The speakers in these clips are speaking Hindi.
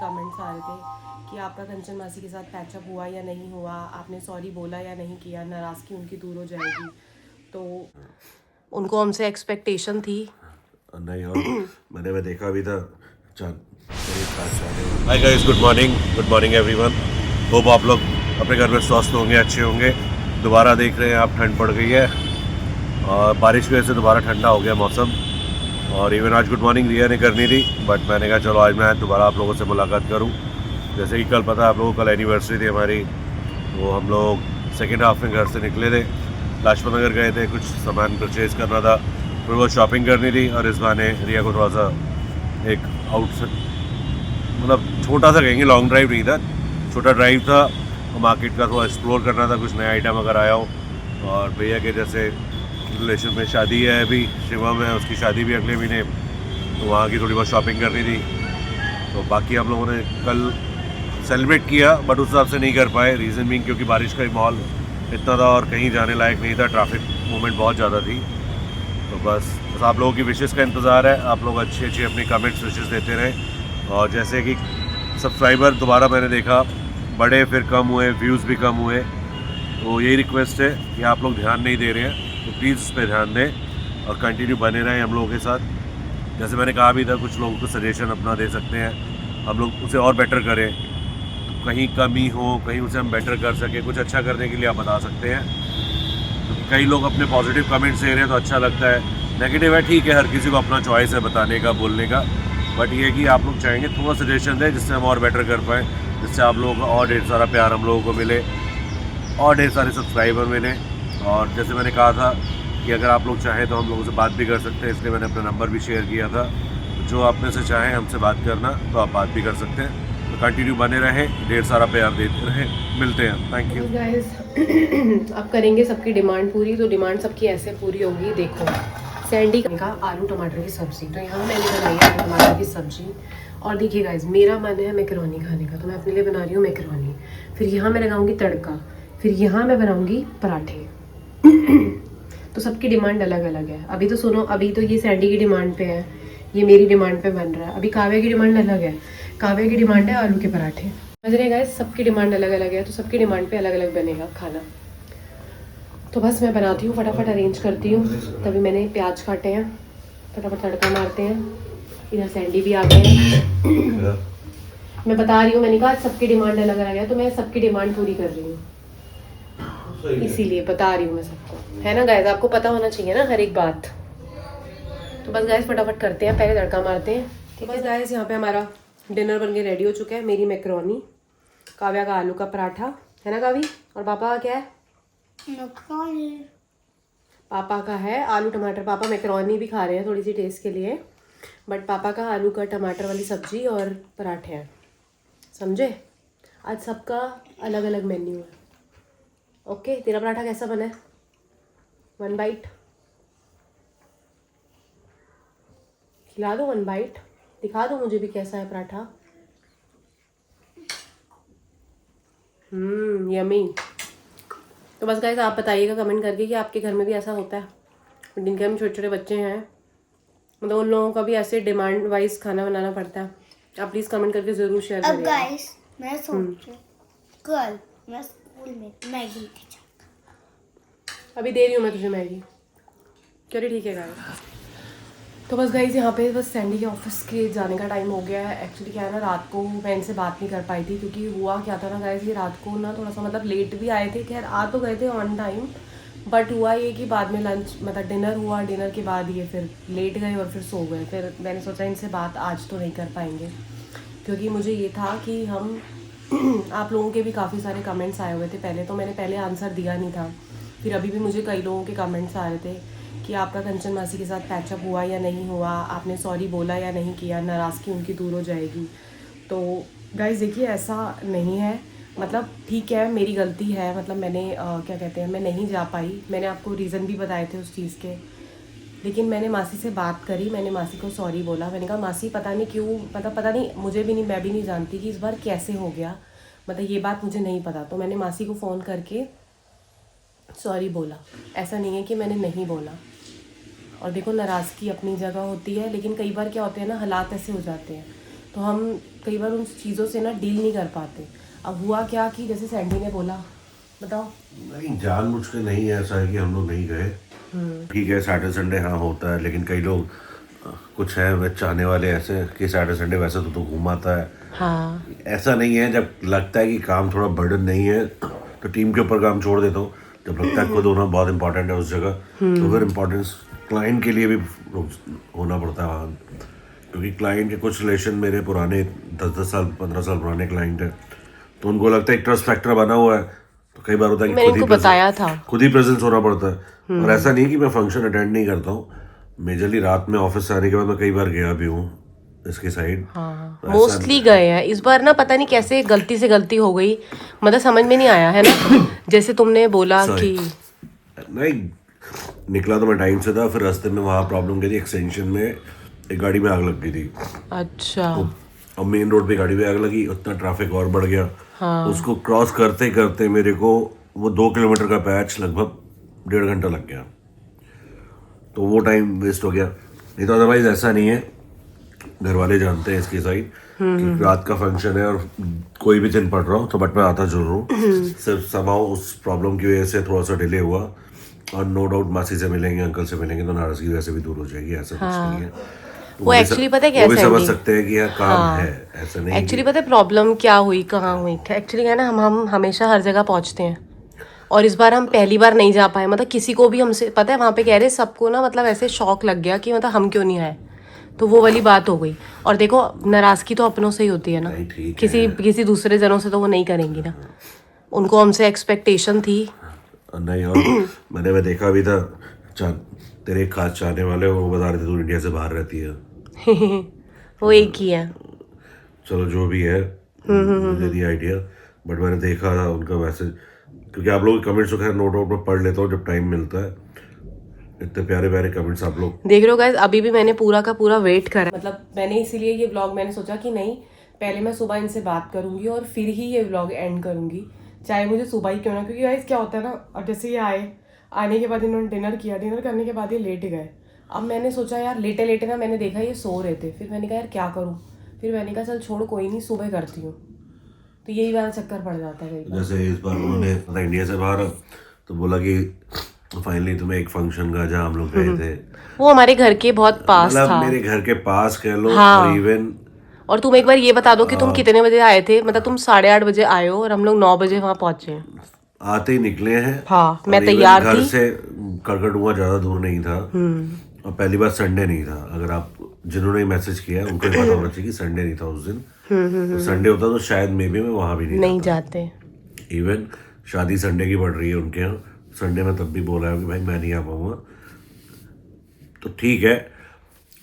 कमेंट्स आ रहे थे कि आपका कंचन मासी के साथ पैचअप हुआ या नहीं हुआ, आपने सॉरी बोला या नहीं किया, नाराज़गी उनकी दूर हो जाएगी। तो उनको हमसे एक्सपेक्टेशन थी नहीं, और मैंने देखा भी था। Hi guys, good morning everyone. Hope आप लोग अपने घर में स्वस्थ होंगे, अच्छे होंगे। दोबारा देख रहे हैं आप, ठंड पड़ गई है और बारिश की वजह से दोबारा ठंडा हो गया मौसम। और इवन आज गुड मॉर्निंग रिया ने करनी थी, बट मैंने कहा चलो आज मैं दोबारा आप लोगों से मुलाकात करूं। जैसे कि कल पता है आप लोगों को, कल एनिवर्सरी थी हमारी, तो हम लोग सेकेंड हाफ में घर से निकले थे, लाजपत नगर गए थे, कुछ सामान परचेज़ करना था, फिर वो शॉपिंग करनी थी। और इस बहाने रिया को थोड़ा सा एक मतलब छोटा सा कहेंगे, लॉन्ग ड्राइव नहीं था, छोटा ड्राइव था, मार्केट का थोड़ा एक्सप्लोर करना था, कुछ नया आइटम अगर आया हो। और भैया के जैसे रिलेशन में शादी है अभी, शिवा में उसकी शादी भी अगले महीने, तो वहाँ की थोड़ी बहुत शॉपिंग करनी थी। तो बाकी हम लोगों ने कल सेलिब्रेट किया, बट उस हिसाब से नहीं कर पाए। रीज़न भी क्योंकि बारिश का माहौल इतना था और कहीं जाने लायक नहीं था, ट्रैफिक मूवमेंट बहुत ज़्यादा थी। तो बस आप लोगों की विशेज़ का इंतज़ार है, आप लोग अच्छी अच्छी अपनी कमेंट्स विशेज़ देते रहें। और जैसे कि सब्सक्राइबर दोबारा मैंने देखा बढ़े, फिर कम हुए, व्यूज़ भी कम हुए, तो यही रिक्वेस्ट है कि आप लोग ध्यान नहीं दे रहे हैं तो प्लीज़ उस पर ध्यान दें और कंटिन्यू बने रहें हम लोगों के साथ। जैसे मैंने कहा भी था, कुछ लोगों को सजेशन अपना दे सकते हैं, हम लोग उसे और बेटर करें। तो कहीं कमी हो, कहीं उसे हम बेटर कर सकें, कुछ अच्छा करने के लिए आप बता सकते हैं। तो कई लोग अपने पॉजिटिव कमेंट्स दे रहे हैं तो अच्छा लगता है, नेगेटिव है ठीक है, हर किसी को अपना चॉइस है बताने का, बोलने का। बट ये कि आप लोग चाहेंगे थोड़ा सजेशन दें जिससे हम और बेटर कर पाएँ, जिससे आप लोगों का और ढेर सारा प्यार हम लोगों को मिले और ढेर सारे सब्सक्राइबर मिले। और जैसे मैंने कहा था कि अगर आप लोग चाहें तो हम लोगों से बात भी कर सकते हैं, इसलिए मैंने अपना नंबर भी शेयर किया था। जो आप में से चाहें हमसे बात करना तो आप बात भी कर सकते हैं। तो कंटिन्यू बने रहें, ढेर सारा प्यार देते रहें। मिलते हैं, थैंक यू गाइस। अब करेंगे सबकी डिमांड पूरी, तो डिमांड सबकी ऐसे पूरी होगी। देखो, सैंडी का आलू टमाटर की सब्ज़ी, तो यहाँ मैंने बनाई है आलू टमाटर की सब्ज़ी। और देखिए गाइस, मेरा मन है मैकरोनी खाने का, तो मैं अपने लिए बना रही हूँ मैकरोनी। फिर यहाँ मैं लगाऊंगी तड़का, फिर यहाँ मैं बनाऊंगी पराठे। तो सबकी डिमांड अलग अलग है। अभी तो सुनो, अभी तो ये सैंडी की डिमांड पे है, ये मेरी डिमांड पे बन रहा है। अभी काव्या की डिमांड अलग है, काव्या की डिमांड है आलू के पराठे। समझ रहे गाइस, सबकी डिमांड अलग अलग है, तो सबकी डिमांड पे अलग अलग बनेगा खाना। तो बस मैं बनाती हूँ, फटाफट अरेंज करती हूँ। तभी मैंने प्याज काटे हैं, फटाफट तड़का मारते हैं। इधर सैंडी भी आ गए हैं। मैं बता रही हूँ, मैंने कहा सबकी डिमांड अलग अलग है, तो मैं सबकी डिमांड पूरी कर रही हूँ, इसीलिए बता रही हूँ मैं सबको, है ना गाइस, आपको पता होना चाहिए ना हर एक बात। तो बस गाइस फटाफट करते हैं, पहले तड़का मारते हैं। ठीक है गाइस, यहाँ पे हमारा डिनर बन के रेडी हो चुका है। मेरी मैकरोनी, काव्या का आलू का पराठा, है ना कावी, और पापा का क्या है? पापा का है आलू टमाटर। पापा मैकरोनी भी खा रहे हैं थोड़ी सी टेस्ट के लिए, बट पापा का आलू का टमाटर वाली सब्जी और पराठे हैं, समझे। आज सबका अलग अलग मेन्यू है। ओके, तेरा पराठा कैसा बना है? 1 बाइट खिला दो, 1 बाइट दिखा दो मुझे भी कैसा है पराठा। यमी। तो बस गाइस, आप बताइएगा कमेंट करके कि आपके घर में भी ऐसा होता है। जिनके हम छोटे छोटे बच्चे हैं, मतलब उन लोगों का भी ऐसे डिमांड वाइज खाना बनाना पड़ता है। आप प्लीज़ कमेंट करके ज़रूर शेयर करिए। अब गाइस, मैं सोच रही कल मैं स्कूल में मैगी अभी दे रही हूँ मैं तुझे मैगी। चलिए ठीक है गाइस। तो बस गाइस, यहाँ पे बस सैंडी के ऑफिस के जाने का टाइम हो गया है। एक्चुअली क्या है ना, रात को मैं इनसे बात नहीं कर पाई थी, क्योंकि हुआ क्या था ना गाइस, ये रात को ना थोड़ा सा मतलब लेट भी आए थे। खैर आ तो गए थे ऑन टाइम, बट हुआ ये कि बाद में लंच मतलब डिनर हुआ, डिनर के बाद ये फिर लेट गए और फिर सो गए। फिर मैंने सोचा इनसे बात आज तो नहीं कर पाएंगे, क्योंकि मुझे ये था कि हम आप लोगों के भी काफ़ी सारे कमेंट्स आए हुए थे पहले, तो मैंने पहले आंसर दिया नहीं था। फिर अभी भी मुझे कई लोगों के कमेंट्स आ रहे थे कि आपका कंचन मासी के साथ पैचअप हुआ या नहीं हुआ, आपने सॉरी बोला या नहीं किया, नाराज़गी उनकी दूर हो जाएगी। तो गाइस देखिए, ऐसा नहीं है, मतलब ठीक है मेरी गलती है, मतलब मैंने क्या कहते हैं, मैं नहीं जा पाई। मैंने आपको रीज़न भी बताए थे उस चीज़ के, लेकिन मैंने मासी से बात करी, मैंने मासी को सॉरी बोला। मैंने कहा मासी पता नहीं क्यों, मतलब पता नहीं, मुझे भी नहीं, मैं भी नहीं जानती कि इस बार कैसे हो गया, मतलब ये बात मुझे नहीं पता। तो मैंने मासी को फ़ोन करके सॉरी बोला, ऐसा नहीं है कि मैंने नहीं बोला। और देखो, नाराज़गी अपनी जगह होती है, लेकिन कई बार क्या होते हैं ना, हालात ऐसे हो जाते हैं, तो हम कई बार उन चीज़ों से ना डील नहीं कर पाते। अब हुआ क्या कि जैसे सैंडी ने बोला, बताओ। नहीं, जानबूझ के नहीं है ऐसा है कि हम लोग नहीं गए। ठीक है, सैटरडे संडे हाँ होता है, लेकिन कई लोग कुछ है वे चाहने वाले ऐसे कि सैटरडे संडे वैसे तो घुमाता है। हाँ, ऐसा नहीं है। जब लगता है कि काम थोड़ा बर्डन नहीं है तो टीम के ऊपर काम छोड़ देता हूँ। जब लगता है खुद होना बहुत इंपॉर्टेंट है उस जगह, तो फिर इम्पोर्टेंस क्लाइंट के लिए भी होना पड़ता है वहाँ, क्योंकि क्लाइंट के कुछ रिलेशन मेरे पुराने 10-10 साल 15 साल पुराने क्लाइंट हैं, तो उनको लगता है एक ट्रस्ट फैक्टर बना हुआ है। तो कई बार होता है कि मैंने इनको बताया था, खुद ही प्रेजेंस होना पड़ता है। और ऐसा नहीं कि मैं फंक्शन अटेंड नहीं करता हूँ, मेजरली रात में ऑफिस से आने के बाद मैं कई बार गया भी हूँ इसके साइड। हाँ, मोस्टली गए हैं। इस बार ना पता नहीं कैसे गलती से गलती हो गई, मतलब समझ में नहीं आया है ना। जैसे तुमने बोला कि नहीं, निकला तो मैं टाइम से था, फिर रास्ते में वहाँ प्रॉब्लम गई थी, एक्सटेंशन में एक गाड़ी में आग लग गई थी। अच्छा, और मेन रोड पे गाड़ी में आग लगी, उतना ट्रैफिक और बढ़ गया। हाँ, उसको क्रॉस करते करते मेरे को वो 2 किलोमीटर का पैच लगभग 1.5 घंटा लग गया, तो वो टाइम वेस्ट हो गया। नहीं तो अदरवाइज ऐसा नहीं है, घर वाले जानते हैं इसकी साइड कि रात का फंक्शन है और कोई भी दिन पड़ रहा हो तो बट मैं आता जरूर हूँ। सिर्फ समाओ उस प्रॉब्लम की वजह से थोड़ा सा डिले हुआ, और नो डाउट मासी से मिलेंगे, अंकल से मिलेंगे तो नाराजगी वैसे भी दूर हो जाएगी, ऐसा कुछ नहीं है। तो वो एक्चुअली पता है क्या वो भी है समझ सैंडी? सकते हैं कि यह काम है, ऐसा नहीं एक्चुअली पता है प्रॉब्लम क्या हुई, कहाँ हुई? एक्चुअली क्या है ना, हम हमेशा हर जगह पहुँचते हैं, और इस बार हम पहली बार नहीं जा पाए। मतलब किसी को भी हमसे पता है वहाँ पे कह रहे सबको ना, मतलब ऐसे शौक लग गया कि मतलब हम क्यों नहीं आए, तो वो वाली बात हो गई। और देखो नाराज़गी तो अपनों से ही होती है ना, नहीं, ठीक किसी दूसरे जनों से तो वो नहीं करेंगी ना, उनको हमसे एक्सपेक्टेशन थी। नहीं। और मैं देखा भी था, तेरे एक खास चाहने वाले वो बता रहे थे तू इंडिया से बाहर रहती है। वो एक ही है। चलो जो भी है, मुझे दी आइडिया, बट मैंने देखा था उनका मैसेज, क्योंकि आप लोग कमेंट्स तो खैर नो डाउट में पढ़ लेता हूँ जब टाइम मिलता है। इतने प्यारे प्यारे कमेंट्स आप लोग देख रहे हो गाइस, अभी भी मैंने पूरा का पूरा वेट करा, मतलब मैंने इसीलिए ये व्लॉग मैंने सोचा कि नहीं, पहले मैं सुबह इनसे बात करूंगी और फिर ही ये व्लॉग एंड करूंगी, चाहे मुझे सुबह ही क्यों ना। क्योंकि गाइस क्या होता है ना, अब जैसे ये आने के बाद इन्होंने डिनर किया, डिनर करने के बाद ये लेट गए। अब मैंने सोचा यार लेटे लेटे ना, मैंने देखा ये सो रहे थे, फिर मैंने कहा यार क्या करूँ, फिर मैंने कहा चल छोड़ कोई नहीं, सुबह करती हूँ। तो यही वाला चक्कर पड़ जाता है कई बार। जैसे इस बार उन्होंने इंडिया से बाहर तो बोला कि फाइनली तुम्हें एक फंक्शन का जहाँ हम लोग गए थे, वो हमारे घर के बहुत पास मतलब था। मेरे घर के पास कह लो। हाँ। और इवन और तुम एक बार ये बता दो कि तुम कितने बजे आए थे, मतलब तुम 8:30 बजे आए हो और हम लोग 9 बजे वहाँ पहुँचे। आते ही निकले हैं। हाँ, मैं और even तैयार घर थी। से करकटुआ ज़्यादा दूर नहीं था, और पहली बार संडे नहीं था। अगर आप जिन्होंने मैसेज किया उनको ये पता होना चाहिए कि संडे नहीं था उस दिन। संडे होता तो शायद मे बी मैं वहाँ भी नहीं जाते। इवन शादी संडे की पड़ रही है उनके यहाँ, संडे में तब भी बोला है कि भाई मैं नहीं आ पाऊंगा। तो ठीक है,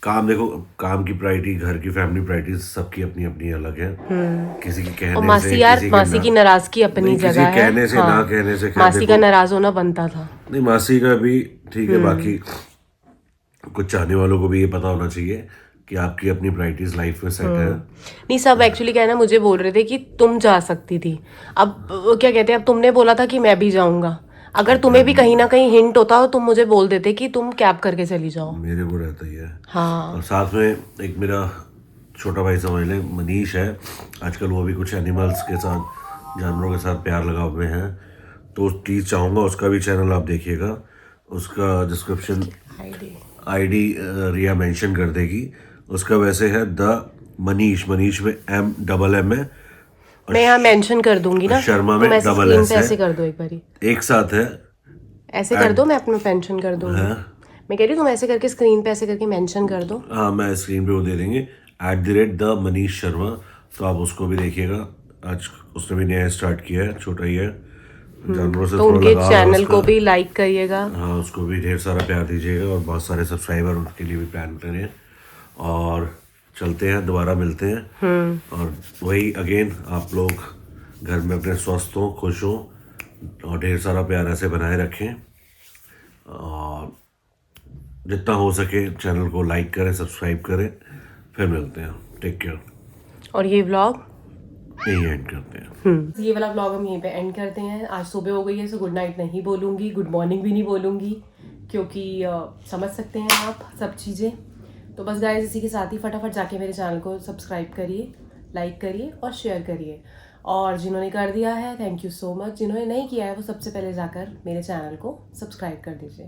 काम देखो, काम की प्रायोरिटी, घर की फैमिली प्रायोरिटी सबकी अपनी अपनी अलग है। किसी की कहने और से, मासी यार, किसी मासी की नाराजगी अपनी नहीं, किसी जगह है। कहने से ना कहने से खैर मासी का देखो, नाराज होना बनता था। नहीं मासी का भी ठीक है, बाकी कुछ चाहने वालों को भी ये पता होना चाहिए कि आपकी अपनी प्रायोरिटीज लाइफ में सेट है। नहीं, सब एक्चुअली क्या है ना, मुझे बोल रहे थे कि तुम जा सकती थी। अब क्या कहते हैं, अब तुमने बोला था कि मैं भी जाऊंगा, अगर तुम्हें भी कहीं ना कहीं हिंट होता तो तुम मुझे बोल देते कि तुम कैब करके चली जाओ। मेरे को रहता ही है। हाँ, और साथ में एक मेरा छोटा भाई समझ ले, मनीष है, आजकल वो भी कुछ एनिमल्स के साथ, जानवरों के साथ प्यार लगा हुए हैं, तो प्लीज़ चाहूँगा उसका भी चैनल आप देखिएगा। उसका डिस्क्रिप्शन आईडी रिया मेंशन कर देगी। उसका वैसे है द मनीष, मनीष में M है, मैं यहाँ मेंशन कर दूंगी ना, शर्मा में तुम ऐसे डबल स्क्रीन S पे है। ऐसे कर दो एक बारी, एक साथ है। ऐसे कर दो, मैं अपना मेंशन कर दूंगी। मैं कह रही हूँ तुम ऐसे करके स्क्रीन पे ऐसे करके मेंशन कर दो। हाँ, मैं स्क्रीन पे वो दे देंगे @द मनीष शर्मा, तो आप उसको भी देखिएगा। आज उसने भी नया स्टार्ट किया है, छोटा ही है, जानवरों से तो थोड़ा उनके लगाव है चैनल उसका। को भी लाइक करिएगा। हाँ, उसको भी ढेर सारा प्यार दीजिएगा, और बहुत सारे सब्सक्राइबर उनके लिए भी प्लान करें। और चलते हैं, दोबारा मिलते हैं। और वही अगेन, आप लोग घर में अपने स्वस्थ हों, खुश हों, और ढेर सारा प्यार ऐसे बनाए रखें, और जितना हो सके चैनल को लाइक करें, सब्सक्राइब करें। फिर मिलते हैं, टेक केयर। और ये व्लॉग यही एंड करते हैं। ये वाला व्लॉग हम यहीं पे एंड करते हैं। आज सुबह हो गई है, सो गुड नाइट नहीं बोलूँगी, गुड मॉर्निंग भी नहीं बोलूँगी, क्योंकि समझ सकते हैं आप सब चीज़ें। तो बस गाइस, इसी के साथ ही फटाफट जाके मेरे चैनल को सब्सक्राइब करिए, लाइक करिए और शेयर करिए। और जिन्होंने कर दिया है थैंक यू सो मच, जिन्होंने नहीं किया है वो सबसे पहले जाकर मेरे चैनल को सब्सक्राइब कर दीजिए।